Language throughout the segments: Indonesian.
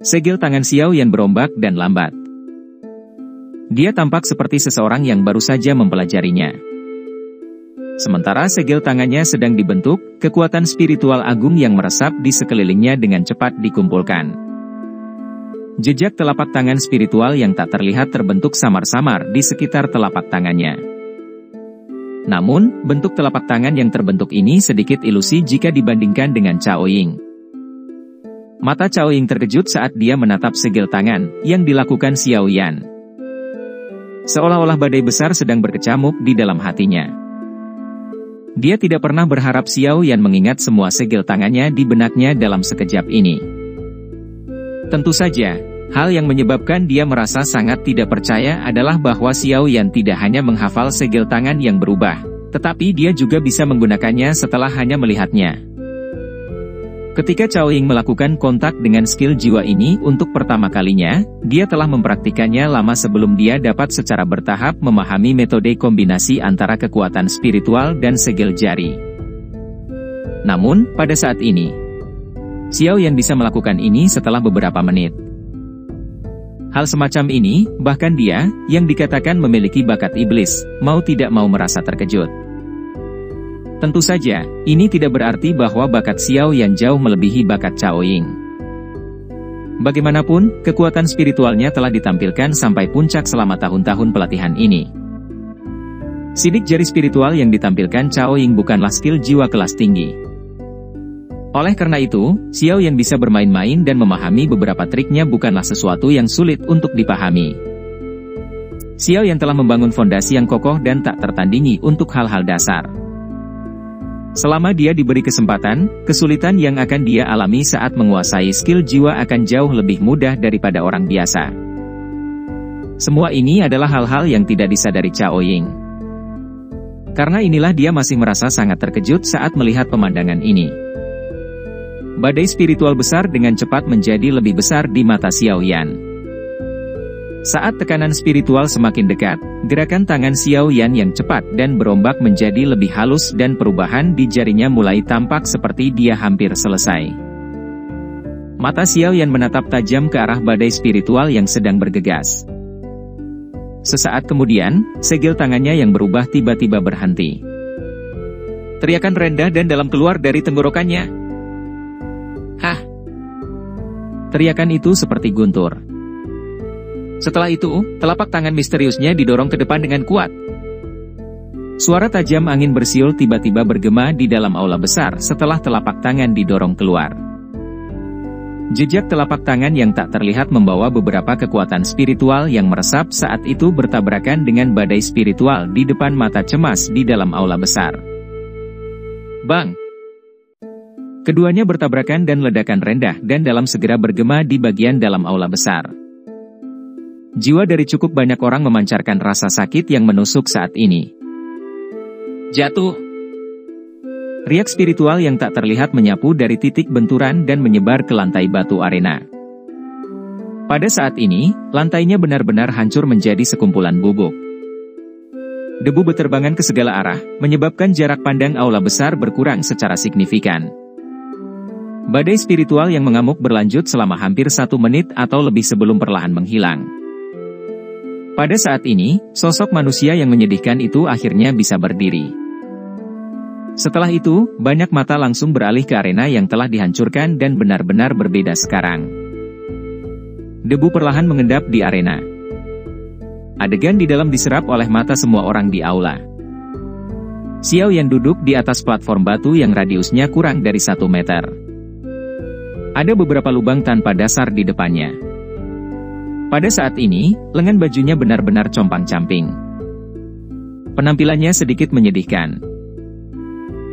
Segel tangan Xiao Yan berombak dan lambat. Dia tampak seperti seseorang yang baru saja mempelajarinya. Sementara segel tangannya sedang dibentuk, kekuatan spiritual agung yang meresap di sekelilingnya dengan cepat dikumpulkan. Jejak telapak tangan spiritual yang tak terlihat terbentuk samar-samar di sekitar telapak tangannya. Namun, bentuk telapak tangan yang terbentuk ini sedikit ilusi jika dibandingkan dengan Cao Ying. Mata Cao Ying terkejut saat dia menatap segel tangan yang dilakukan Xiao Yan. Seolah-olah badai besar sedang berkecamuk di dalam hatinya. Dia tidak pernah berharap Xiao Yan mengingat semua segel tangannya di benaknya dalam sekejap ini. Tentu saja, hal yang menyebabkan dia merasa sangat tidak percaya adalah bahwa Xiao Yan tidak hanya menghafal segel tangan yang berubah, tetapi dia juga bisa menggunakannya setelah hanya melihatnya. Ketika Cao Ying melakukan kontak dengan skill jiwa ini untuk pertama kalinya, dia telah mempraktikannya lama sebelum dia dapat secara bertahap memahami metode kombinasi antara kekuatan spiritual dan segel jari. Namun, pada saat ini, Xiao Yan bisa melakukan ini setelah beberapa menit. Hal semacam ini, bahkan dia, yang dikatakan memiliki bakat iblis, mau tidak mau merasa terkejut. Tentu saja, ini tidak berarti bahwa bakat Xiao Yan jauh melebihi bakat Cao Ying. Bagaimanapun, kekuatan spiritualnya telah ditampilkan sampai puncak selama tahun-tahun pelatihan ini. Sidik jari spiritual yang ditampilkan Cao Ying bukanlah skill jiwa kelas tinggi. Oleh karena itu, Xiao Yan bisa bermain-main dan memahami beberapa triknya bukanlah sesuatu yang sulit untuk dipahami. Xiao Yan telah membangun fondasi yang kokoh dan tak tertandingi untuk hal-hal dasar. Selama dia diberi kesempatan, kesulitan yang akan dia alami saat menguasai skill jiwa akan jauh lebih mudah daripada orang biasa. Semua ini adalah hal-hal yang tidak disadari Cao Ying. Karena inilah dia masih merasa sangat terkejut saat melihat pemandangan ini. Badai spiritual besar dengan cepat menjadi lebih besar di mata Xiao Yan. Saat tekanan spiritual semakin dekat, gerakan tangan Xiao Yan yang cepat dan berombak menjadi lebih halus dan perubahan di jarinya mulai tampak seperti dia hampir selesai. Mata Xiao Yan menatap tajam ke arah badai spiritual yang sedang bergegas. Sesaat kemudian, segel tangannya yang berubah tiba-tiba berhenti. Teriakan rendah dan dalam keluar dari tenggorokannya. Hah! Teriakan itu seperti guntur. Setelah itu, telapak tangan misteriusnya didorong ke depan dengan kuat. Suara tajam angin bersiul tiba-tiba bergema di dalam aula besar setelah telapak tangan didorong keluar. Jejak telapak tangan yang tak terlihat membawa beberapa kekuatan spiritual yang meresap saat itu bertabrakan dengan badai spiritual di depan mata cemas di dalam aula besar. Bang! Keduanya bertabrakan dan ledakan rendah dan dalam segera bergema di bagian dalam aula besar. Jiwa dari cukup banyak orang memancarkan rasa sakit yang menusuk saat ini. Jatuh! Riak spiritual yang tak terlihat menyapu dari titik benturan dan menyebar ke lantai batu arena. Pada saat ini, lantainya benar-benar hancur menjadi sekumpulan bubuk. Debu berterbangan ke segala arah, menyebabkan jarak pandang aula besar berkurang secara signifikan. Badai spiritual yang mengamuk berlanjut selama hampir 1 menit atau lebih sebelum perlahan menghilang. Pada saat ini, sosok manusia yang menyedihkan itu akhirnya bisa berdiri. Setelah itu, banyak mata langsung beralih ke arena yang telah dihancurkan dan benar-benar berbeda sekarang. Debu perlahan mengendap di arena. Adegan di dalam diserap oleh mata semua orang di aula. Xiao Yan duduk di atas platform batu yang radiusnya kurang dari 1 meter. Ada beberapa lubang tanpa dasar di depannya. Pada saat ini, lengan bajunya benar-benar compang-camping. Penampilannya sedikit menyedihkan.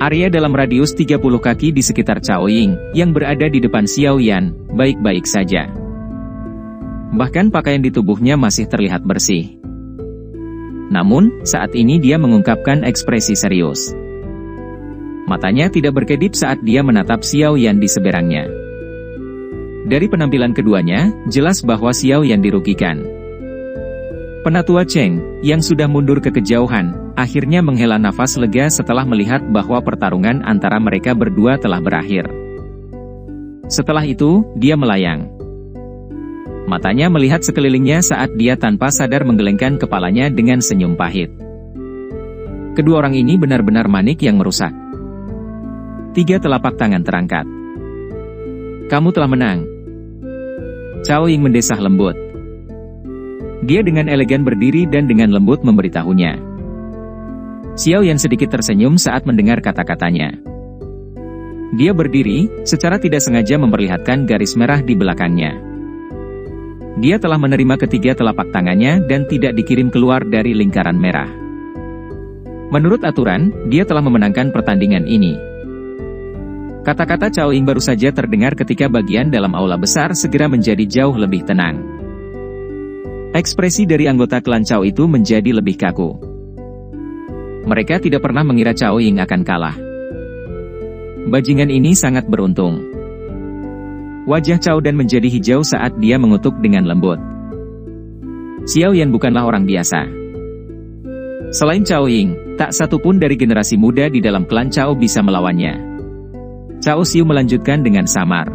Area dalam radius 30 kaki di sekitar Cao Ying, yang berada di depan Xiao Yan, baik-baik saja. Bahkan pakaian di tubuhnya masih terlihat bersih. Namun, saat ini dia mengungkapkan ekspresi serius. Matanya tidak berkedip saat dia menatap Xiao Yan di seberangnya. Dari penampilan keduanya, jelas bahwa Xiao Yan dirugikan. Penatua Cheng, yang sudah mundur ke kejauhan, akhirnya menghela nafas lega setelah melihat bahwa pertarungan antara mereka berdua telah berakhir. Setelah itu, dia melayang. Matanya melihat sekelilingnya saat dia tanpa sadar menggelengkan kepalanya dengan senyum pahit. Kedua orang ini benar-benar manik yang merusak. 3 telapak tangan terangkat. Kamu telah menang. Cao Ying mendesah lembut. Dia dengan elegan berdiri dan dengan lembut memberitahunya. Xiao Yan sedikit tersenyum saat mendengar kata-katanya. Dia berdiri, secara tidak sengaja memperlihatkan garis merah di belakangnya. Dia telah menerima ketiga telapak tangannya dan tidak dikirim keluar dari lingkaran merah. Menurut aturan, dia telah memenangkan pertandingan ini. Kata-kata Cao Ying baru saja terdengar ketika bagian dalam aula besar segera menjadi jauh lebih tenang. Ekspresi dari anggota klan Cao itu menjadi lebih kaku. Mereka tidak pernah mengira Cao Ying akan kalah. Bajingan ini sangat beruntung. Wajah Cao Dan menjadi hijau saat dia mengutuk dengan lembut. Xiao Yan bukanlah orang biasa. Selain Cao Ying, tak satu pun dari generasi muda di dalam klan Cao bisa melawannya. Cao Xiu melanjutkan dengan samar.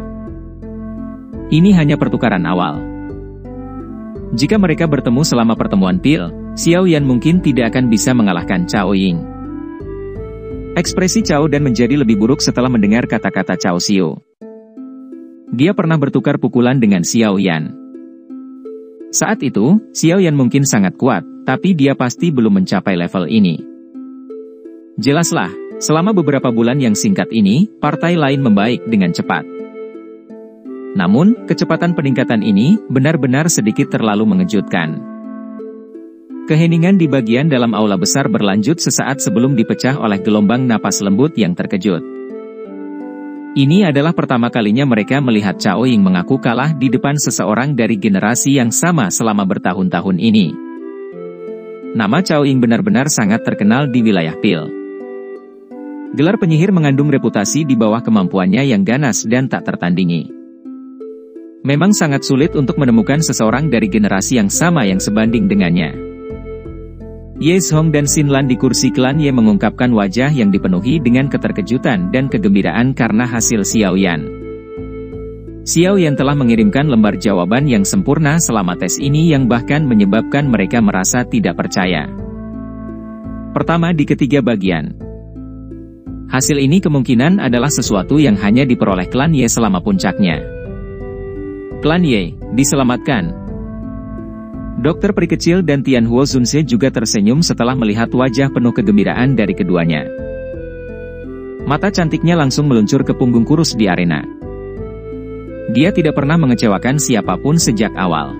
Ini hanya pertukaran awal. Jika mereka bertemu selama pertemuan pil, Xiao Yan mungkin tidak akan bisa mengalahkan Cao Ying. Ekspresi Cao Dan menjadi lebih buruk setelah mendengar kata-kata Cao Xiu. Dia pernah bertukar pukulan dengan Xiao Yan. Saat itu, Xiao Yan mungkin sangat kuat, tapi dia pasti belum mencapai level ini. Jelaslah, selama beberapa bulan yang singkat ini, partai lain membaik dengan cepat. Namun, kecepatan peningkatan ini benar-benar sedikit terlalu mengejutkan. Keheningan di bagian dalam aula besar berlanjut sesaat sebelum dipecah oleh gelombang napas lembut yang terkejut. Ini adalah pertama kalinya mereka melihat Cao Ying mengaku kalah di depan seseorang dari generasi yang sama selama bertahun-tahun ini. Nama Cao Ying benar-benar sangat terkenal di wilayah Pil. Gelar penyihir mengandung reputasi di bawah kemampuannya yang ganas dan tak tertandingi. Memang sangat sulit untuk menemukan seseorang dari generasi yang sama yang sebanding dengannya. Ye Zhong dan Xin Lan di kursi klan Ye mengungkapkan wajah yang dipenuhi dengan keterkejutan dan kegembiraan karena hasil Xiao Yan. Xiao Yan telah mengirimkan lembar jawaban yang sempurna selama tes ini yang bahkan menyebabkan mereka merasa tidak percaya. Pertama di ketiga bagian. Hasil ini kemungkinan adalah sesuatu yang hanya diperoleh klan Ye selama puncaknya. Klan Ye, diselamatkan. Dokter peri kecil dan Tianhuo Zunse juga tersenyum setelah melihat wajah penuh kegembiraan dari keduanya. Mata cantiknya langsung meluncur ke punggung kurus di arena. Dia tidak pernah mengecewakan siapapun sejak awal.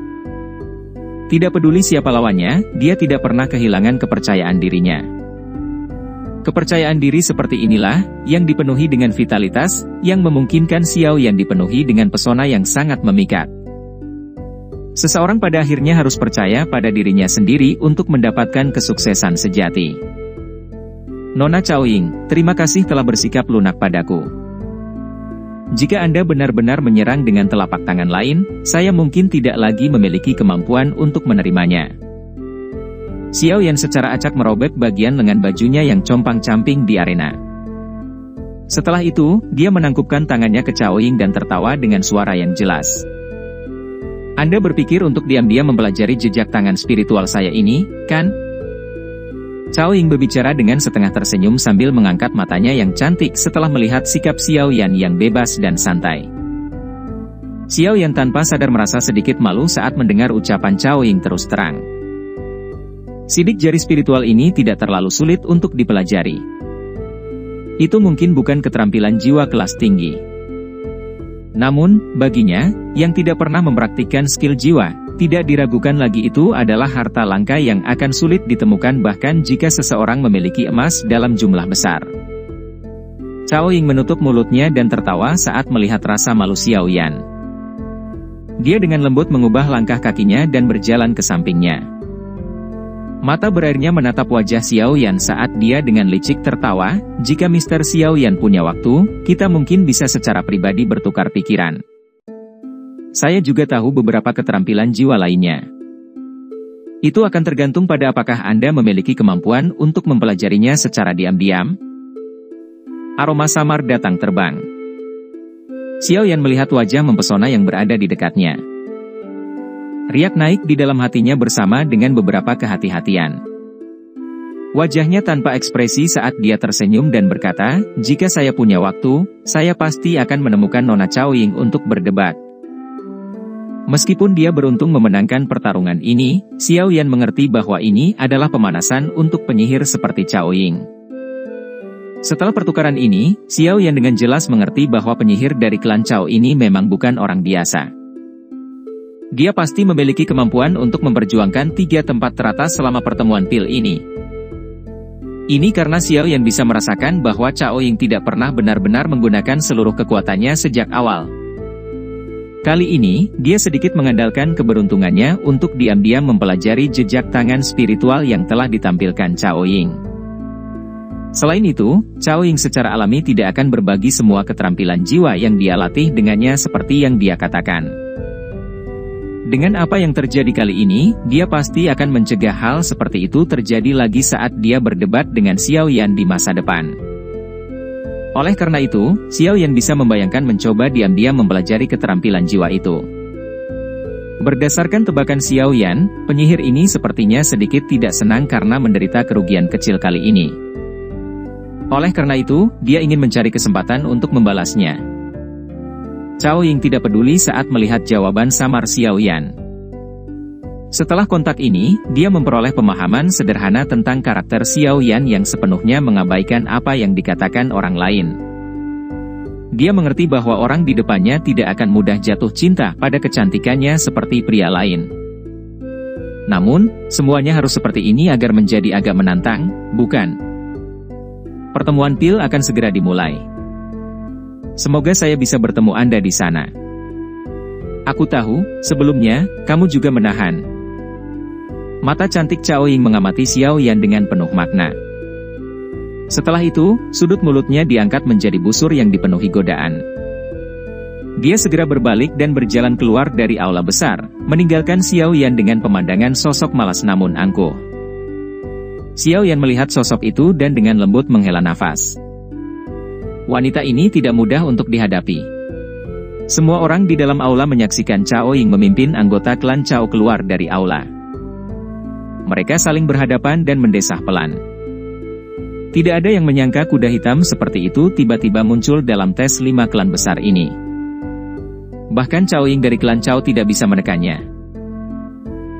Tidak peduli siapa lawannya, dia tidak pernah kehilangan kepercayaan dirinya. Kepercayaan diri seperti inilah, yang dipenuhi dengan vitalitas, yang memungkinkan Xiao Yan dipenuhi dengan pesona yang sangat memikat. Seseorang pada akhirnya harus percaya pada dirinya sendiri untuk mendapatkan kesuksesan sejati. Nona Cao Ying, terima kasih telah bersikap lunak padaku. Jika Anda benar-benar menyerang dengan telapak tangan lain, saya mungkin tidak lagi memiliki kemampuan untuk menerimanya. Xiao Yan secara acak merobek bagian lengan bajunya yang compang-camping di arena. Setelah itu, dia menangkupkan tangannya ke Cao Ying dan tertawa dengan suara yang jelas. Anda berpikir untuk diam-diam mempelajari jejak tangan spiritual saya ini, kan? Cao Ying berbicara dengan setengah tersenyum sambil mengangkat matanya yang cantik setelah melihat sikap Xiao Yan yang bebas dan santai. Xiao Yan tanpa sadar merasa sedikit malu saat mendengar ucapan Cao Ying terus terang. Sidik jari spiritual ini tidak terlalu sulit untuk dipelajari. Itu mungkin bukan keterampilan jiwa kelas tinggi. Namun, baginya, yang tidak pernah mempraktikkan skill jiwa, tidak diragukan lagi itu adalah harta langka yang akan sulit ditemukan bahkan jika seseorang memiliki emas dalam jumlah besar. Cao Ying menutup mulutnya dan tertawa saat melihat rasa malu Xiao Yan. Dia dengan lembut mengubah langkah kakinya dan berjalan ke sampingnya. Mata berairnya menatap wajah Xiao Yan saat dia dengan licik tertawa, jika Mr. Xiao Yan punya waktu, kita mungkin bisa secara pribadi bertukar pikiran. Saya juga tahu beberapa keterampilan jiwa lainnya. Itu akan tergantung pada apakah Anda memiliki kemampuan untuk mempelajarinya secara diam-diam. Aroma samar datang terbang. Xiao Yan melihat wajah mempesona yang berada di dekatnya. Riak naik di dalam hatinya bersama dengan beberapa kehati-hatian. Wajahnya tanpa ekspresi saat dia tersenyum dan berkata, "Jika saya punya waktu, saya pasti akan menemukan Nona Caoying untuk berdebat." Meskipun dia beruntung memenangkan pertarungan ini, Xiao Yan mengerti bahwa ini adalah pemanasan untuk penyihir seperti Caoying. Setelah pertukaran ini, Xiao Yan dengan jelas mengerti bahwa penyihir dari klan Cao ini memang bukan orang biasa. Dia pasti memiliki kemampuan untuk memperjuangkan 3 tempat teratas selama pertemuan pil ini. Ini karena Xiao Yan bisa merasakan bahwa Caoying tidak pernah benar-benar menggunakan seluruh kekuatannya sejak awal. Kali ini, dia sedikit mengandalkan keberuntungannya untuk diam-diam mempelajari jejak tangan spiritual yang telah ditampilkan Caoying. Selain itu, Caoying secara alami tidak akan berbagi semua keterampilan jiwa yang dia latih dengannya seperti yang dia katakan. Dengan apa yang terjadi kali ini, dia pasti akan mencegah hal seperti itu terjadi lagi saat dia berdebat dengan Xiao Yan di masa depan. Oleh karena itu, Xiao Yan bisa membayangkan mencoba diam-diam mempelajari keterampilan jiwa itu. Berdasarkan tebakan Xiao Yan, penyihir ini sepertinya sedikit tidak senang karena menderita kerugian kecil kali ini. Oleh karena itu, dia ingin mencari kesempatan untuk membalasnya. Caoying tidak peduli saat melihat jawaban samar Xiao Yan. Setelah kontak ini, dia memperoleh pemahaman sederhana tentang karakter Xiao Yan yang sepenuhnya mengabaikan apa yang dikatakan orang lain. Dia mengerti bahwa orang di depannya tidak akan mudah jatuh cinta pada kecantikannya seperti pria lain. Namun, semuanya harus seperti ini agar menjadi agak menantang, bukan? Pertemuan pil akan segera dimulai. Semoga saya bisa bertemu Anda di sana. Aku tahu, sebelumnya, kamu juga menahan. Mata cantik Caoying mengamati Xiao Yan dengan penuh makna. Setelah itu, sudut mulutnya diangkat menjadi busur yang dipenuhi godaan. Dia segera berbalik dan berjalan keluar dari aula besar, meninggalkan Xiao Yan dengan pemandangan sosok malas namun angkuh. Xiao Yan melihat sosok itu dan dengan lembut menghela nafas. Wanita ini tidak mudah untuk dihadapi. Semua orang di dalam aula menyaksikan Caoying memimpin anggota klan Cao keluar dari aula. Mereka saling berhadapan dan mendesah pelan. Tidak ada yang menyangka kuda hitam seperti itu tiba-tiba muncul dalam tes 5 klan besar ini. Bahkan Caoying dari klan Cao tidak bisa menekannya.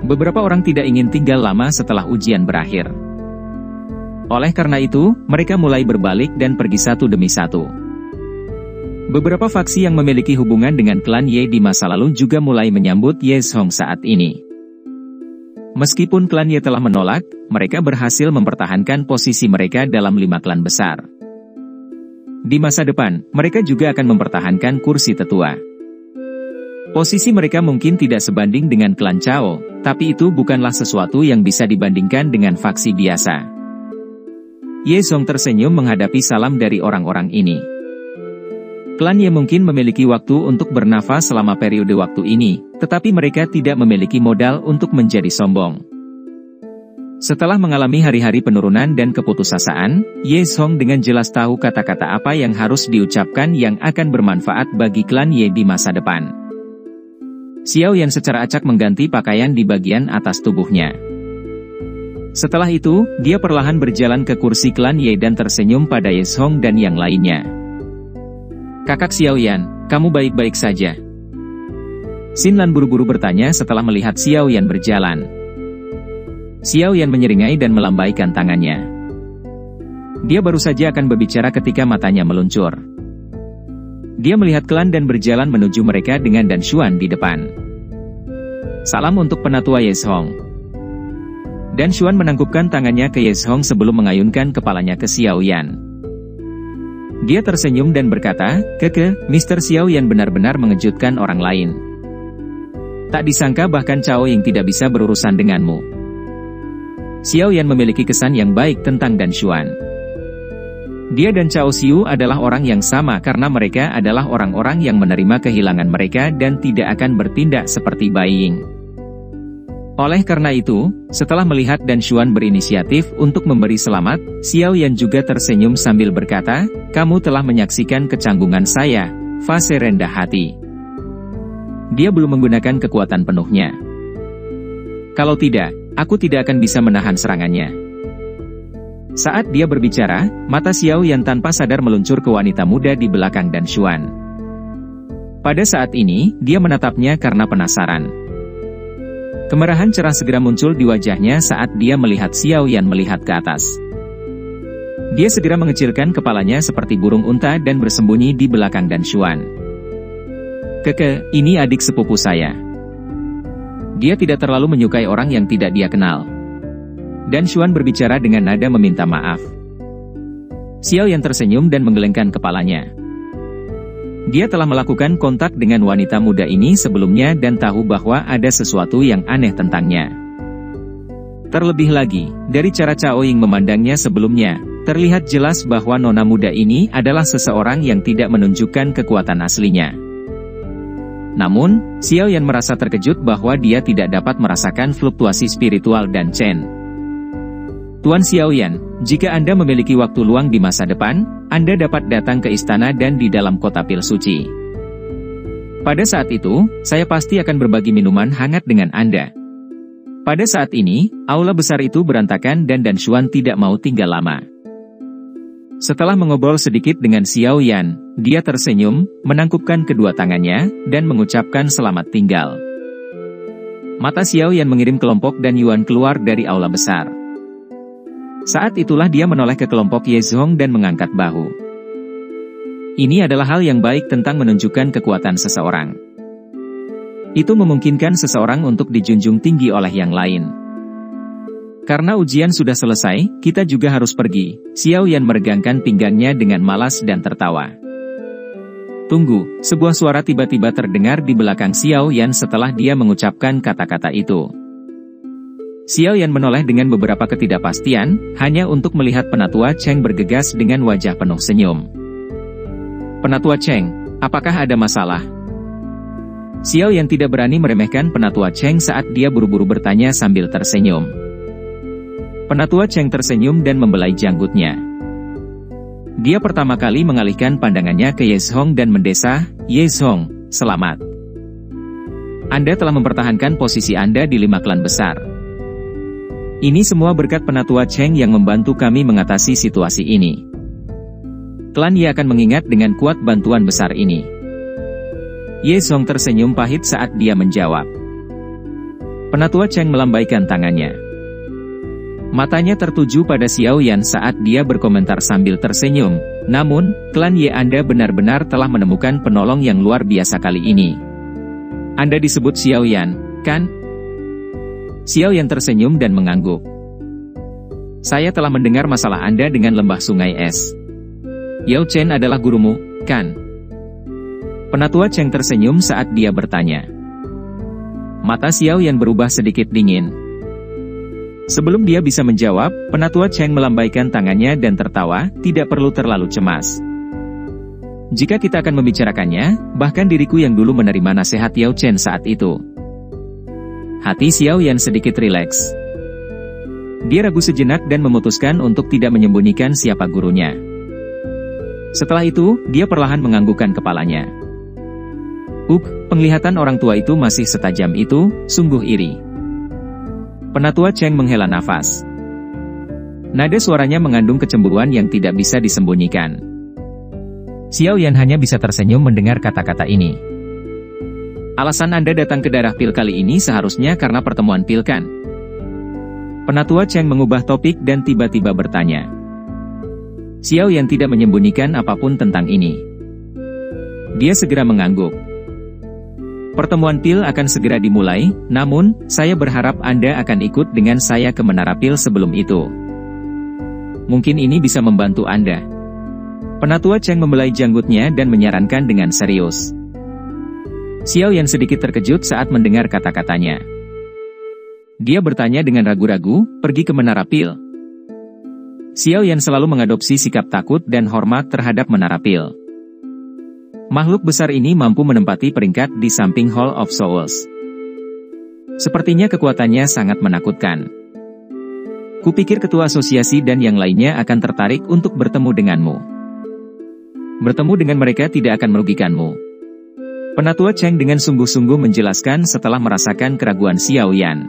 Beberapa orang tidak ingin tinggal lama setelah ujian berakhir. Oleh karena itu, mereka mulai berbalik dan pergi satu demi satu. Beberapa faksi yang memiliki hubungan dengan klan Ye di masa lalu juga mulai menyambut Ye Zhong saat ini. Meskipun klan Ye telah menolak, mereka berhasil mempertahankan posisi mereka dalam 5 klan besar. Di masa depan, mereka juga akan mempertahankan kursi tetua. Posisi mereka mungkin tidak sebanding dengan klan Cao, tapi itu bukanlah sesuatu yang bisa dibandingkan dengan faksi biasa. Ye Zhong tersenyum menghadapi salam dari orang-orang ini. Klan Ye mungkin memiliki waktu untuk bernafas selama periode waktu ini, tetapi mereka tidak memiliki modal untuk menjadi sombong. Setelah mengalami hari-hari penurunan dan keputusasaan, Ye Zhong dengan jelas tahu kata-kata apa yang harus diucapkan yang akan bermanfaat bagi klan Ye di masa depan. Xiao Yan secara acak mengganti pakaian di bagian atas tubuhnya. Setelah itu, dia perlahan berjalan ke kursi klan Ye dan tersenyum pada Ye Zhong dan yang lainnya. "Kakak Xiao Yan, kamu baik-baik saja?" Xin Lan buru-buru bertanya setelah melihat Xiao Yan berjalan. Xiao Yan menyeringai dan melambaikan tangannya. Dia baru saja akan berbicara ketika matanya meluncur. Dia melihat klan dan berjalan menuju mereka dengan Dan Xuan di depan. "Salam untuk penatua Ye Zhong." Dan Xuan menangkupkan tangannya ke Ye Zhong sebelum mengayunkan kepalanya ke Xiao Yan. Dia tersenyum dan berkata, Mr. Xiao Yan benar-benar mengejutkan orang lain. Tak disangka bahkan Caoying tidak bisa berurusan denganmu." Xiao Yan memiliki kesan yang baik tentang Dan Xuan. Dia dan Cao Xiu adalah orang yang sama karena mereka adalah orang-orang yang menerima kehilangan mereka dan tidak akan bertindak seperti Bai Ying. Oleh karena itu, setelah melihat Dan Xuan berinisiatif untuk memberi selamat, Xiao Yan juga tersenyum sambil berkata, "Kamu telah menyaksikan kecanggungan saya, fase rendah hati." Dia belum menggunakan kekuatan penuhnya. Kalau tidak, aku tidak akan bisa menahan serangannya. Saat dia berbicara, mata Xiao Yan tanpa sadar meluncur ke wanita muda di belakang Dan Xuan. Pada saat ini, dia menatapnya karena penasaran. Kemerahan cerah segera muncul di wajahnya saat dia melihat Xiao Yan melihat ke atas. Dia segera mengecilkan kepalanya seperti burung unta dan bersembunyi di belakang Dan Xuan. Keke, ini adik sepupu saya. Dia tidak terlalu menyukai orang yang tidak dia kenal. Dan Xuan berbicara dengan nada meminta maaf. Xiao Yan tersenyum dan menggelengkan kepalanya. Dia telah melakukan kontak dengan wanita muda ini sebelumnya dan tahu bahwa ada sesuatu yang aneh tentangnya. Terlebih lagi, dari cara Cao Ying memandangnya sebelumnya, terlihat jelas bahwa nona muda ini adalah seseorang yang tidak menunjukkan kekuatan aslinya. Namun, Xiao Yan merasa terkejut bahwa dia tidak dapat merasakan fluktuasi spiritual dan Chen. Tuan Xiao Yan, jika Anda memiliki waktu luang di masa depan, Anda dapat datang ke istana dan di dalam kota pil suci. Pada saat itu, saya pasti akan berbagi minuman hangat dengan Anda. Pada saat ini, aula besar itu berantakan dan Dan Xuan tidak mau tinggal lama. Setelah mengobrol sedikit dengan Xiao Yan, dia tersenyum, menangkupkan kedua tangannya, dan mengucapkan selamat tinggal. Mata Xiao Yan mengirim kelompok Dan Yuan keluar dari aula besar. Saat itulah dia menoleh ke kelompok Ye Zhong dan mengangkat bahu. Ini adalah hal yang baik tentang menunjukkan kekuatan seseorang. Itu memungkinkan seseorang untuk dijunjung tinggi oleh yang lain. Karena ujian sudah selesai, kita juga harus pergi. Xiao Yan meregangkan pinggangnya dengan malas dan tertawa. Tunggu, sebuah suara tiba-tiba terdengar di belakang Xiao Yan setelah dia mengucapkan kata-kata itu. Xiao Yan menoleh dengan beberapa ketidakpastian, hanya untuk melihat Penatua Cheng bergegas dengan wajah penuh senyum. Penatua Cheng, apakah ada masalah? Xiao Yan tidak berani meremehkan Penatua Cheng saat dia buru-buru bertanya sambil tersenyum. Penatua Cheng tersenyum dan membelai janggutnya. Dia pertama kali mengalihkan pandangannya ke Ye Zhong dan mendesah, Ye Zhong, selamat. Anda telah mempertahankan posisi Anda di 5 klan besar. Ini semua berkat Penatua Cheng yang membantu kami mengatasi situasi ini. Klan Ye akan mengingat dengan kuat bantuan besar ini. Ye Zhong tersenyum pahit saat dia menjawab. Penatua Cheng melambaikan tangannya. Matanya tertuju pada Xiao Yan saat dia berkomentar sambil tersenyum, namun, klan Ye Anda benar-benar telah menemukan penolong yang luar biasa kali ini. Anda disebut Xiao Yan, kan? Xiao Yan tersenyum dan mengangguk. Saya telah mendengar masalah Anda dengan lembah sungai es. Yao Chen adalah gurumu, kan? Penatua Cheng tersenyum saat dia bertanya. Mata Xiao Yan berubah sedikit dingin. Sebelum dia bisa menjawab, Penatua Cheng melambaikan tangannya dan tertawa, tidak perlu terlalu cemas. Jika kita akan membicarakannya, bahkan diriku yang dulu menerima nasihat Yao Chen saat itu. Hati Xiao Yan sedikit rileks. Dia ragu sejenak dan memutuskan untuk tidak menyembunyikan siapa gurunya. Setelah itu, dia perlahan menganggukkan kepalanya. Penglihatan orang tua itu masih setajam itu, sungguh iri. Penatua Cheng menghela nafas. Nada suaranya mengandung kecemburuan yang tidak bisa disembunyikan. Xiao Yan hanya bisa tersenyum mendengar kata-kata ini. Alasan Anda datang ke daerah pil kali ini seharusnya karena pertemuan pil kan? Penatua Cheng mengubah topik dan tiba-tiba bertanya. Xiao Yan tidak menyembunyikan apapun tentang ini. Dia segera mengangguk. Pertemuan pil akan segera dimulai, namun, saya berharap Anda akan ikut dengan saya ke Menara Pil sebelum itu. Mungkin ini bisa membantu Anda. Penatua Cheng membelai janggutnya dan menyarankan dengan serius. Xiao Yan sedikit terkejut saat mendengar kata-katanya. Dia bertanya dengan ragu-ragu, pergi ke Menara Pil. Xiao Yan selalu mengadopsi sikap takut dan hormat terhadap Menara Pil. Makhluk besar ini mampu menempati peringkat di samping Hall of Souls. Sepertinya kekuatannya sangat menakutkan. Kupikir ketua asosiasi dan yang lainnya akan tertarik untuk bertemu denganmu. Bertemu dengan mereka tidak akan merugikanmu. Penatua Cheng dengan sungguh-sungguh menjelaskan setelah merasakan keraguan Xiao Yan.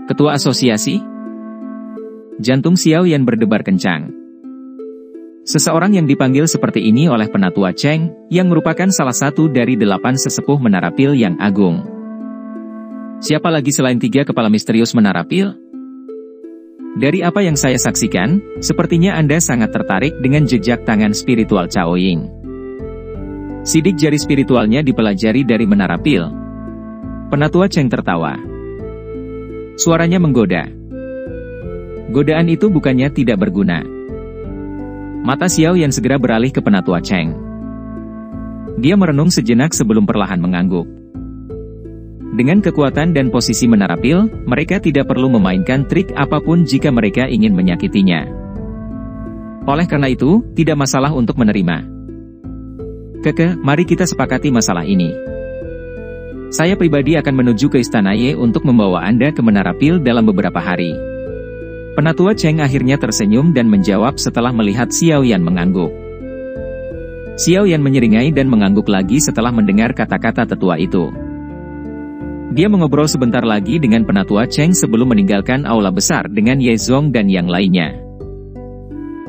Ketua Asosiasi? Jantung Xiao Yan berdebar kencang. Seseorang yang dipanggil seperti ini oleh Penatua Cheng, yang merupakan salah satu dari 8 sesepuh Menara Pil yang agung. Siapa lagi selain 3 kepala misterius Menara Pil? Dari apa yang saya saksikan, sepertinya Anda sangat tertarik dengan jejak tangan spiritual Cao Ying. Sidik jari spiritualnya dipelajari dari Menara Pil. Penatua Cheng tertawa. Suaranya menggoda. Godaan itu bukannya tidak berguna. Mata Xiao Yan segera beralih ke Penatua Cheng. Dia merenung sejenak sebelum perlahan mengangguk. Dengan kekuatan dan posisi Menara Pil, mereka tidak perlu memainkan trik apapun jika mereka ingin menyakitinya. Oleh karena itu, tidak masalah untuk menerima. Mari kita sepakati masalah ini. Saya pribadi akan menuju ke Istana Ye untuk membawa Anda ke Menara Pil dalam beberapa hari. Penatua Cheng akhirnya tersenyum dan menjawab setelah melihat Xiao Yan mengangguk. Xiao Yan menyeringai dan mengangguk lagi setelah mendengar kata-kata tetua itu. Dia mengobrol sebentar lagi dengan Penatua Cheng sebelum meninggalkan aula besar dengan Ye Zong dan yang lainnya.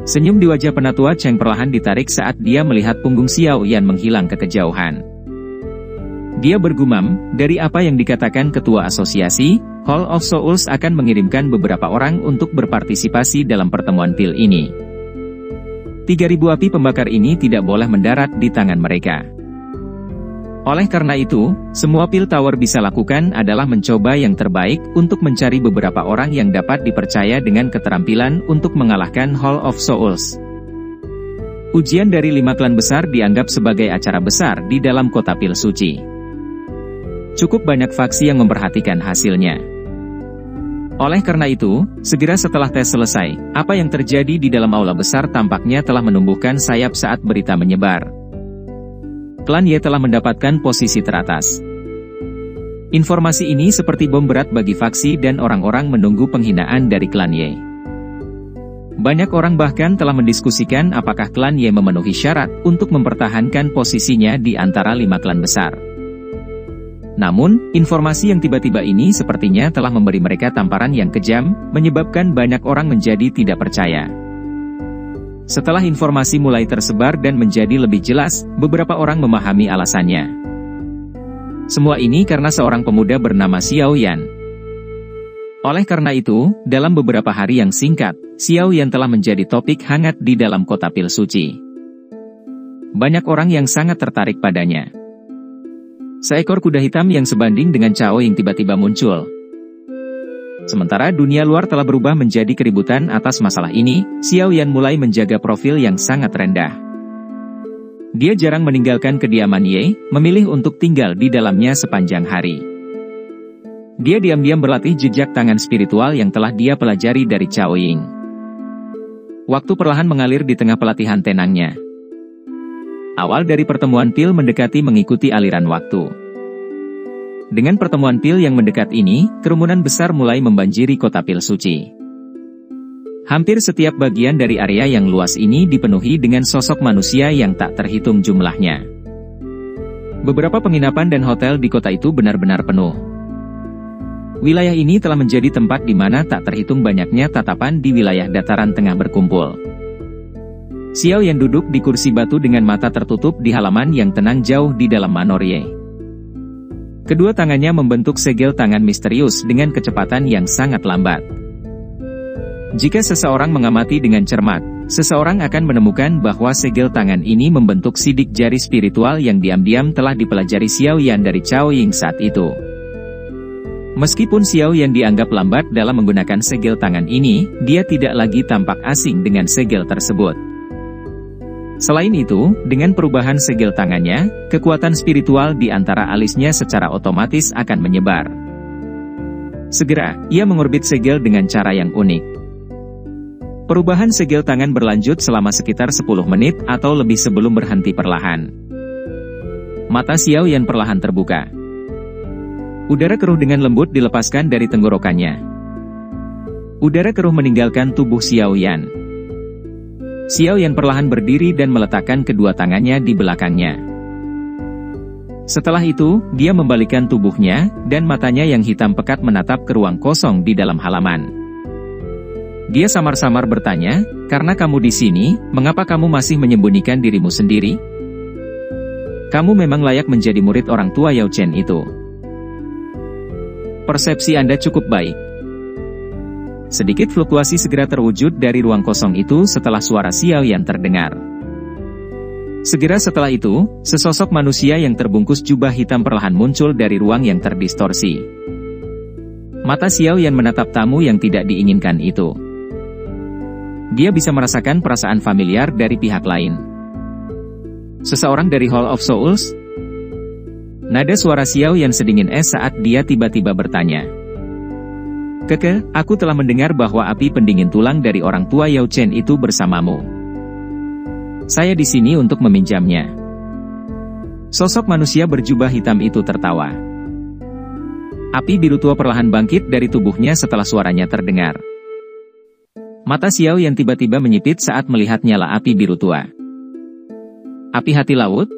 Senyum di wajah Penatua Cheng perlahan ditarik saat dia melihat punggung Xiao Yan menghilang ke kejauhan. Dia bergumam, dari apa yang dikatakan Ketua Asosiasi, Hall of Souls akan mengirimkan beberapa orang untuk berpartisipasi dalam pertemuan pil ini. 3.000 api pembakar ini tidak boleh mendarat di tangan mereka. Oleh karena itu, semua pil tower bisa lakukan adalah mencoba yang terbaik untuk mencari beberapa orang yang dapat dipercaya dengan keterampilan untuk mengalahkan Hall of Souls. Ujian dari 5 klan besar dianggap sebagai acara besar di dalam kota pil suci. Cukup banyak faksi yang memperhatikan hasilnya. Oleh karena itu, segera setelah tes selesai, apa yang terjadi di dalam aula besar tampaknya telah menumbuhkan sayap saat berita menyebar. Klan Ye telah mendapatkan posisi teratas. Informasi ini seperti bom berat bagi faksi dan orang-orang menunggu penghinaan dari klan Ye. Banyak orang bahkan telah mendiskusikan apakah klan Ye memenuhi syarat untuk mempertahankan posisinya di antara 5 klan besar. Namun, informasi yang tiba-tiba ini sepertinya telah memberi mereka tamparan yang kejam, menyebabkan banyak orang menjadi tidak percaya. Setelah informasi mulai tersebar dan menjadi lebih jelas, beberapa orang memahami alasannya. Semua ini karena seorang pemuda bernama Xiao Yan. Oleh karena itu, dalam beberapa hari yang singkat, Xiao Yan telah menjadi topik hangat di dalam kota pil suci. Banyak orang yang sangat tertarik padanya. Seekor kuda hitam yang sebanding dengan Cao Ying tiba-tiba muncul. Sementara dunia luar telah berubah menjadi keributan atas masalah ini, Xiao Yan mulai menjaga profil yang sangat rendah. Dia jarang meninggalkan kediaman Ye, memilih untuk tinggal di dalamnya sepanjang hari. Dia diam-diam berlatih jejak tangan spiritual yang telah dia pelajari dari Cao Ying. Waktu perlahan mengalir di tengah pelatihan tenangnya. Awal dari pertemuan pil mendekati mengikuti aliran waktu. Dengan pertemuan pil yang mendekat ini, kerumunan besar mulai membanjiri kota pil suci. Hampir setiap bagian dari area yang luas ini dipenuhi dengan sosok manusia yang tak terhitung jumlahnya. Beberapa penginapan dan hotel di kota itu benar-benar penuh. Wilayah ini telah menjadi tempat di mana tak terhitung banyaknya tatapan di wilayah dataran tengah berkumpul. Xiao Yan duduk di kursi batu dengan mata tertutup di halaman yang tenang jauh di dalam Manor Ye. Kedua tangannya membentuk segel tangan misterius dengan kecepatan yang sangat lambat. Jika seseorang mengamati dengan cermat, seseorang akan menemukan bahwa segel tangan ini membentuk sidik jari spiritual yang diam-diam telah dipelajari Xiao Yan dari Cao Ying saat itu. Meskipun Xiao Yan dianggap lambat dalam menggunakan segel tangan ini, dia tidak lagi tampak asing dengan segel tersebut. Selain itu, dengan perubahan segel tangannya, kekuatan spiritual di antara alisnya secara otomatis akan menyebar. Segera, ia mengorbit segel dengan cara yang unik. Perubahan segel tangan berlanjut selama sekitar 10 menit atau lebih sebelum berhenti perlahan. Mata Xiao Yan perlahan terbuka. Udara keruh dengan lembut dilepaskan dari tenggorokannya. Udara keruh meninggalkan tubuh Xiao Yan. Xiao Yan perlahan berdiri dan meletakkan kedua tangannya di belakangnya. Setelah itu, dia membalikkan tubuhnya, dan matanya yang hitam pekat menatap ke ruang kosong di dalam halaman. Dia samar-samar bertanya, "Karena kamu di sini, mengapa kamu masih menyembunyikan dirimu sendiri? Kamu memang layak menjadi murid orang tua Yao Chen itu. Persepsi Anda cukup baik." Sedikit fluktuasi segera terwujud dari ruang kosong itu setelah suara Xiao Yan terdengar. Segera setelah itu, sesosok manusia yang terbungkus jubah hitam perlahan muncul dari ruang yang terdistorsi. Mata Xiao Yan menatap tamu yang tidak diinginkan itu. Dia bisa merasakan perasaan familiar dari pihak lain. Seseorang dari Hall of Souls? Nada suara Xiao Yan sedingin es saat dia tiba-tiba bertanya. "Keke, aku telah mendengar bahwa api pendingin tulang dari orang tua Yao Chen itu bersamamu. Saya di sini untuk meminjamnya." Sosok manusia berjubah hitam itu tertawa. Api biru tua perlahan bangkit dari tubuhnya setelah suaranya terdengar. Mata Xiao yang tiba-tiba menyipit saat melihat nyala api biru tua. "Api hati laut?"